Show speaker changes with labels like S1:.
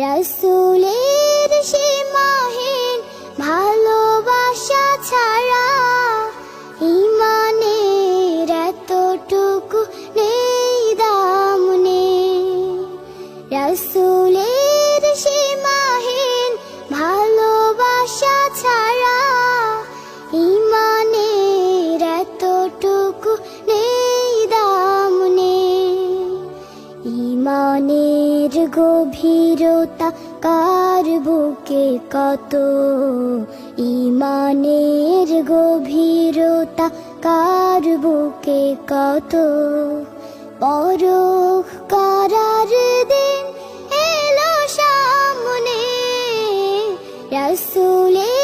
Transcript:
S1: রাসূলের সীমাহীন ভালোবাসা ছাড়া ঈমানের এতটুকু নেই দাম নেই। রাসূলের সীমাহীন ভালোবাসা ছাড়া ঈমানের এতটুকু নেই দাম নেই। ঈমানের গভীরতা কার বুকে কত, ঈমানের গভীরতা কার বুকে কত। পরখ করার দিন এলো সামনে, রাসূলের